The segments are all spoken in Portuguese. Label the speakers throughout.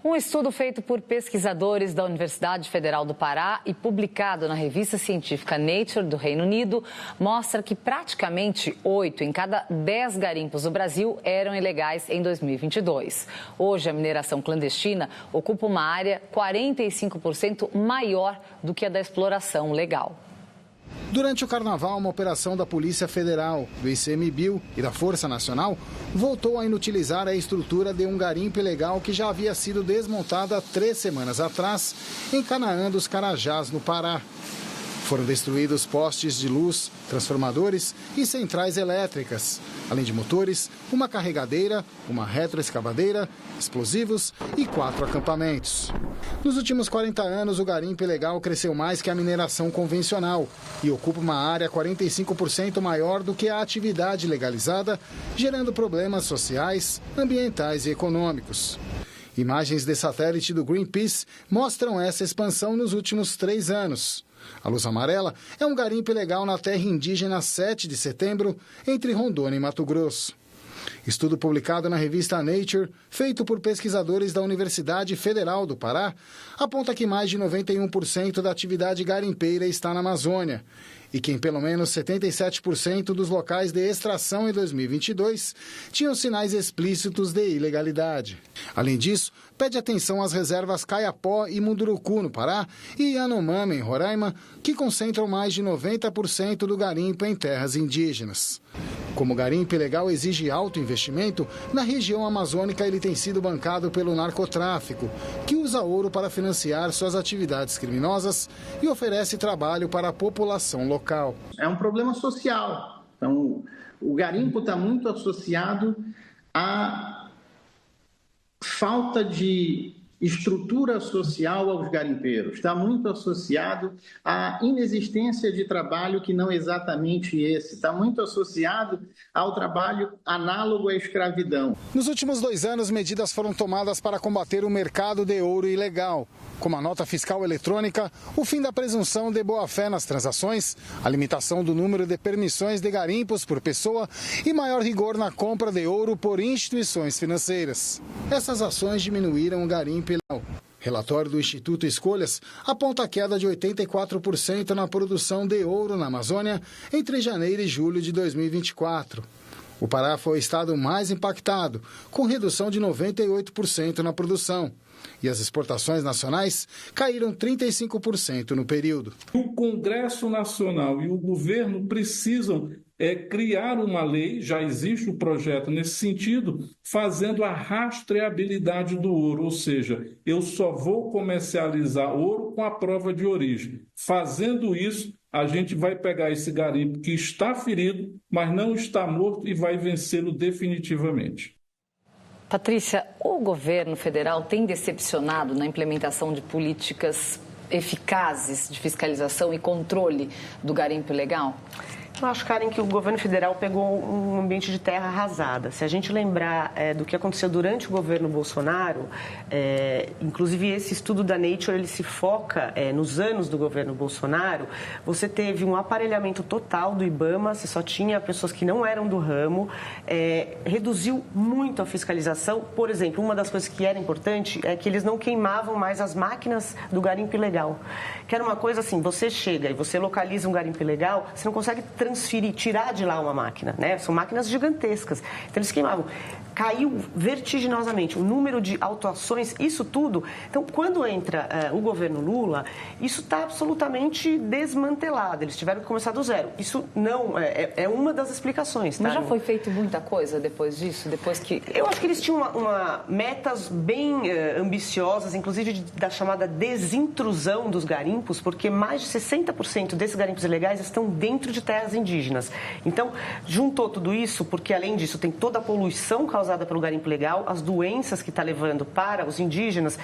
Speaker 1: Um estudo feito por pesquisadores da Universidade Federal do Pará e publicado na revista científica Nature do Reino Unido mostra que praticamente 8 em cada 10 garimpos do Brasil eram ilegais em 2022. Hoje, a mineração clandestina ocupa uma área 45% maior do que a da exploração legal.
Speaker 2: Durante o carnaval, uma operação da Polícia Federal, do ICMBio e da Força Nacional voltou a inutilizar a estrutura de um garimpo ilegal que já havia sido desmontada 3 semanas atrás em Canaã dos Carajás, no Pará. Foram destruídos postes de luz, transformadores e centrais elétricas, além de motores, uma carregadeira, uma retroescavadeira, explosivos e 4 acampamentos. Nos últimos 40 anos, o garimpo ilegal cresceu mais que a mineração convencional e ocupa uma área 45% maior do que a atividade legalizada, gerando problemas sociais, ambientais e econômicos. Imagens de satélite do Greenpeace mostram essa expansão nos últimos 3 anos. A Luz Amarela é um garimpo ilegal na terra indígena 7 de setembro, entre Rondônia e Mato Grosso. Estudo publicado na revista Nature, feito por pesquisadores da Universidade Federal do Pará, aponta que mais de 91% da atividade garimpeira está na Amazônia e que em pelo menos 77% dos locais de extração em 2022 tinham sinais explícitos de ilegalidade. Além disso, pede atenção às reservas Caiapó e Munduruku, no Pará, e Yanomami, em Roraima, que concentram mais de 90% do garimpo em terras indígenas. Como o garimpo ilegal exige alto investimento, na região amazônica ele tem sido bancado pelo narcotráfico, que usa ouro para financiar suas atividades criminosas e oferece trabalho para a população local.
Speaker 3: É um problema social. Então, o garimpo está muito associado à falta de estrutura social aos garimpeiros, está muito associado à inexistência de trabalho que não é exatamente esse, está muito associado ao trabalho análogo à escravidão.
Speaker 2: Nos últimos 2 anos, medidas foram tomadas para combater o mercado de ouro ilegal, como a nota fiscal eletrônica, o fim da presunção de boa-fé nas transações, a limitação do número de permissões de garimpos por pessoa e maior rigor na compra de ouro por instituições financeiras. Essas ações diminuíram o garimpo ilegal. Relatório do Instituto Escolhas aponta a queda de 84% na produção de ouro na Amazônia entre janeiro e julho de 2024. O Pará foi o estado mais impactado, com redução de 98% na produção. E as exportações nacionais caíram 35% no período.
Speaker 4: O Congresso Nacional e o governo precisam criar uma lei, já existe o projeto nesse sentido, fazendo a rastreabilidade do ouro, ou seja, eu só vou comercializar ouro com a prova de origem. Fazendo isso, a gente vai pegar esse garimpo que está ferido, mas não está morto e vai vencê-lo definitivamente.
Speaker 1: Patrícia, o governo federal tem decepcionado na implementação de políticas eficazes de fiscalização e controle do garimpo ilegal?
Speaker 5: Eu acho, Karen, que o governo federal pegou um ambiente de terra arrasada. Se a gente lembrar do que aconteceu durante o governo Bolsonaro, inclusive esse estudo da Nature, ele se foca nos anos do governo Bolsonaro, você teve um aparelhamento total do IBAMA, você só tinha pessoas que não eram do ramo, reduziu muito a fiscalização. Por exemplo, uma das coisas que era importante é que eles não queimavam mais as máquinas do garimpo ilegal. Que era uma coisa assim, você chega e você localiza um garimpo ilegal, você não consegue transferir, tirar de lá uma máquina, né? São máquinas gigantescas. Então eles queimavam. Caiu vertiginosamente o número de autuações, isso tudo. Então, quando entra o governo Lula, isso está absolutamente desmantelado. Eles tiveram que começar do zero. Isso não é uma das explicações. Tá?
Speaker 1: Mas já foi feito muita coisa depois disso?
Speaker 5: Eu acho que eles tinham metas bem ambiciosas, inclusive da chamada desintrusão dos garimpos, porque mais de 60% desses garimpos ilegais estão dentro de terras indígenas. Então, juntou tudo isso, porque além disso tem toda a poluição causada pelo garimpo ilegal, as doenças que está levando para os indígenas,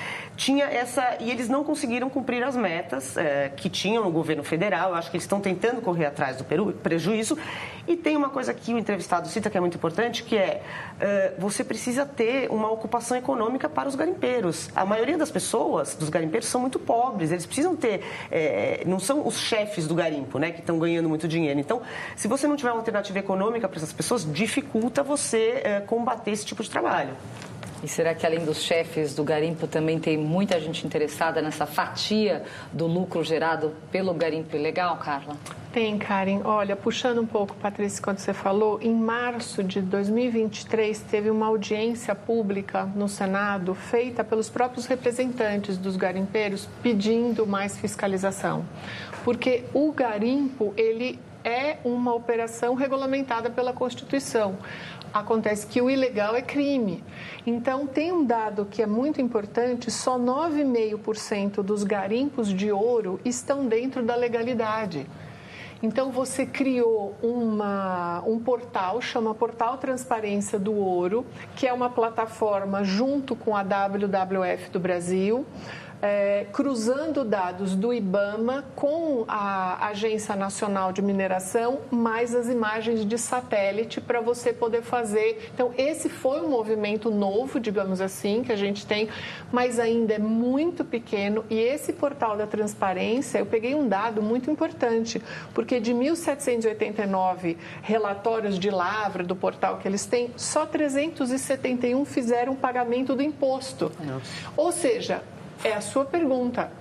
Speaker 5: e eles não conseguiram cumprir as metas que tinham no governo federal. Eu acho que eles estão tentando correr atrás do prejuízo. E tem uma coisa que o entrevistado cita que é muito importante, que você precisa ter uma ocupação econômica para os garimpeiros. A maioria das pessoas, dos garimpeiros, são muito pobres, eles precisam ter, não são os chefes do garimpo, né, que estão ganhando muito dinheiro. Então, se você não tiver uma alternativa econômica para essas pessoas, dificulta você combater esse tipo de trabalho.
Speaker 1: E será que além dos chefes do garimpo também tem muita gente interessada nessa fatia do lucro gerado pelo garimpo ilegal, Carla?
Speaker 6: Tem, Karen. Olha, puxando um pouco, Patrícia, quando você falou, em março de 2023 teve uma audiência pública no Senado feita pelos próprios representantes dos garimpeiros pedindo mais fiscalização. Porque o garimpo, ele é uma operação regulamentada pela Constituição. Acontece que o ilegal é crime. Então, tem um dado que é muito importante, só 9,5% dos garimpos de ouro estão dentro da legalidade. Então, você criou um portal, chama Portal Transparência do Ouro, que é uma plataforma junto com a WWF do Brasil, cruzando dados do IBAMA com a Agência Nacional de Mineração, mais as imagens de satélite para você poder fazer. Então, esse foi um movimento novo, digamos assim, que a gente tem, mas ainda é muito pequeno. E esse portal da transparência, eu peguei um dado muito importante, porque de 1.789 relatórios de lavra do portal que eles têm, só 371 fizeram pagamento do imposto. Nossa. Ou seja, é a sua pergunta,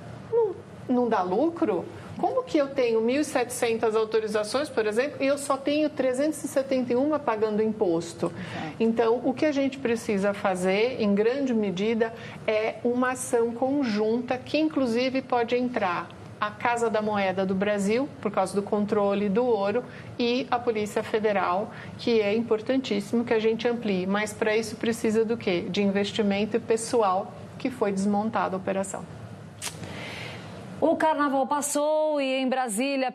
Speaker 6: não dá lucro? Como que eu tenho 1.700 autorizações, por exemplo, e eu só tenho 371 pagando imposto? Então, o que a gente precisa fazer, em grande medida, é uma ação conjunta que, inclusive, pode entrar a Casa da Moeda do Brasil, por causa do controle do ouro, e a Polícia Federal, que é importantíssimo que a gente amplie. Mas, para isso, precisa do quê? De investimento pessoal, que foi desmontada a operação.
Speaker 1: O carnaval passou e em Brasília...